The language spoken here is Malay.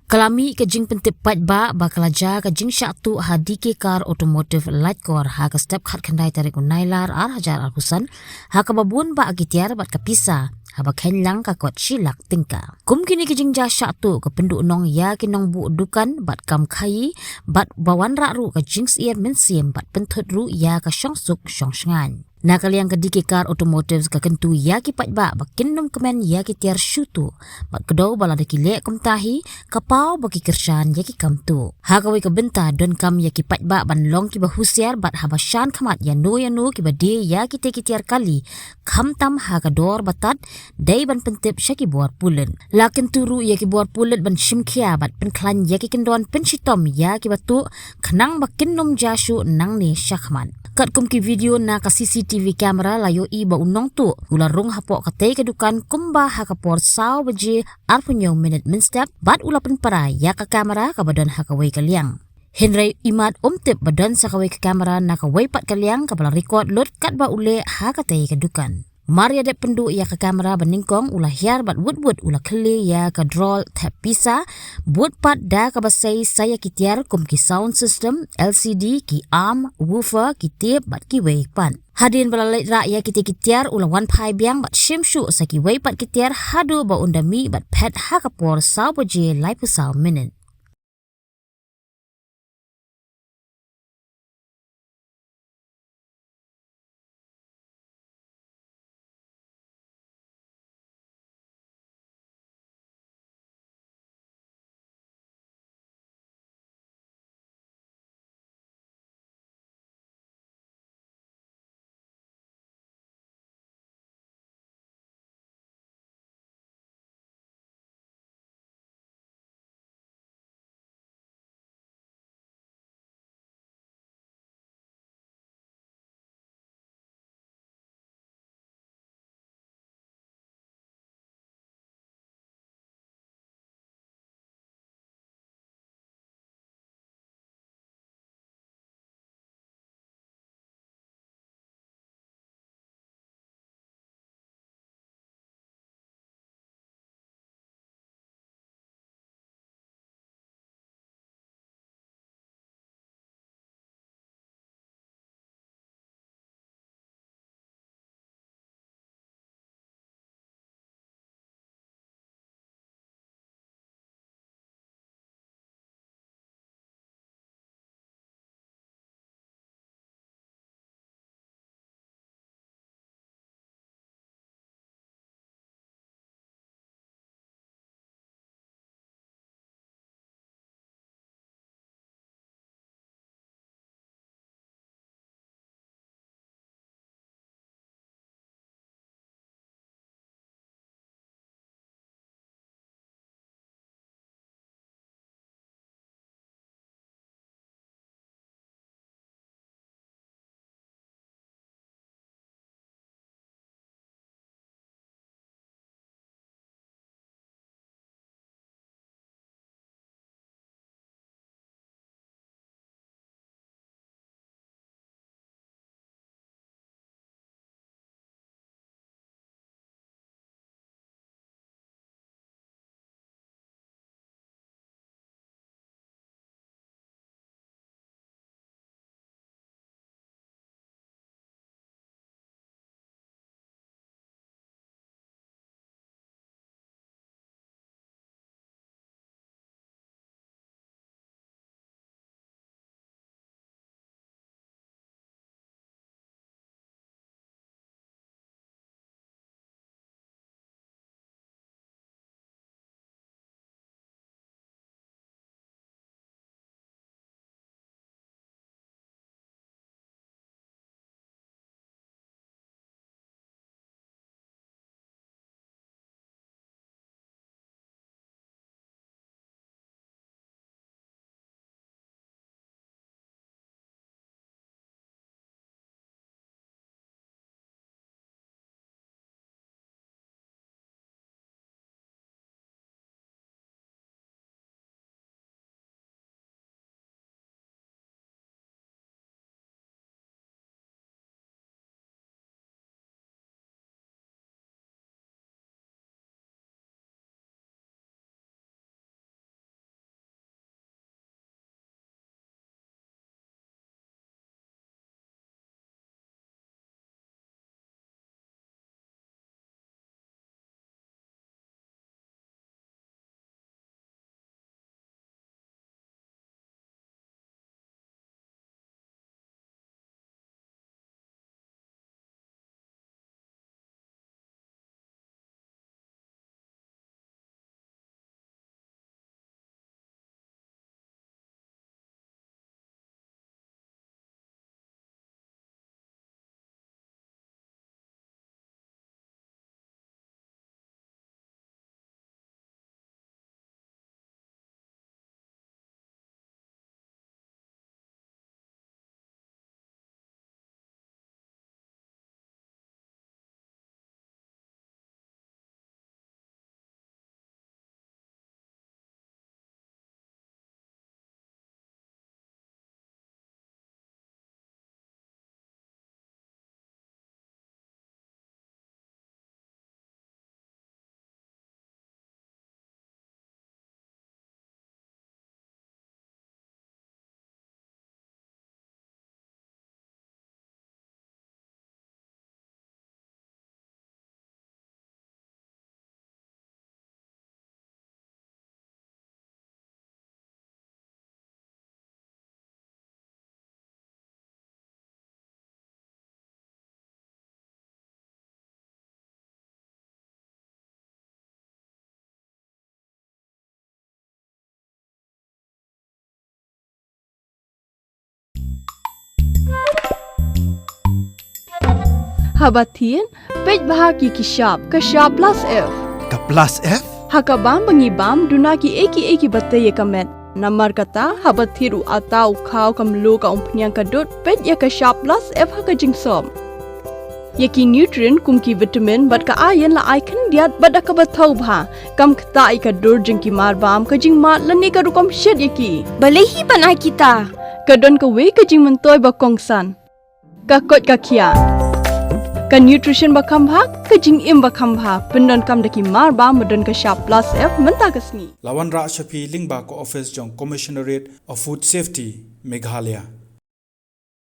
Kalami ke jing pentip pat ba bakalaja ke jing syatu hadiki kar otomotif light core ha ke step khat khandai tarik unailar ar hajar al husan ha ke babun ba agitiar bat kapisa ha ba khenlang ka kot shilak tingka kum kini ke jing ja syatu ke penduk nong ya ki nong bu dukan bat kam khai bat bawan ra ru ke jing sier men siem bat penthut ru ya ka syongsuk syongsngan nakaliang kediki kar otomotif ka kentu ya ki pat ba bakin nom kemen ya ki tiar syutu bat kedau bala de ki lek kum tahi kapau bagi kershan ya ki kam tu ha kawi ke benta don kam ya ki pat ba ban long ki bahusiar bat habashan khamat ya no ki bade ya ki te ki tiar kali kam tam ha ka dor batat dai ban pentip syaki buar pulen lakin turu ya ki buar pulen ban shimkhia bat penklan ya ki kendon penshitom ya ki batu khnang bakin nom jashu nang ni syakman kat kum ki video na ka CCTV kamera layo i ba unong tu ula rung hapok katay kedukan kumba ha kapor saw baje arpunyo minute min step bat ula penpara ya ka kamera ka badan ha kaway kaliang Henry imat umtip badan sa kaway ka kamera na kaway pat kaliang kapala record lot kat ba ule ha katay kedukan Maria de pendu ya ka kamera beningkong ula hiar bat wood ula keli ya ka draw tap pisa buat pat da ka basai saya kitiar kum ki sound system LCD ki arm woofer ki tip bat ki wei pan hadin balalai ra ya kitiar ula wan pai biang bat shimshu sa ki wei pat kitiar hadu ba undami bat pet ha ka por saw boje lai pu saw minute habatin pej bahaki kishap kashap plus F Ka plus F? hakabam bangibam dunaki eki batay kamet namar kata habatiru atau kau kamlu ka umpnyang kadut pej ya kashap plus F hakajing som Yaki nutrient kumki vitamin bat ka ayan la icon diat bat ka bathau bha kam kta ka dur jingki mar bam ka jing mat lani ka rukom shed yaki Balehi panai kita. kadon ka we ka jing mentoy ba kongsan ka kot ka khia ka nutrition ba kham bha ka jing im ba kham bha pendon kam daki mar bam madon ka sharp plus F menta kasni Lawan Ra Shafi Lingba ko office jong Commissionerate of Food Safety Meghalaya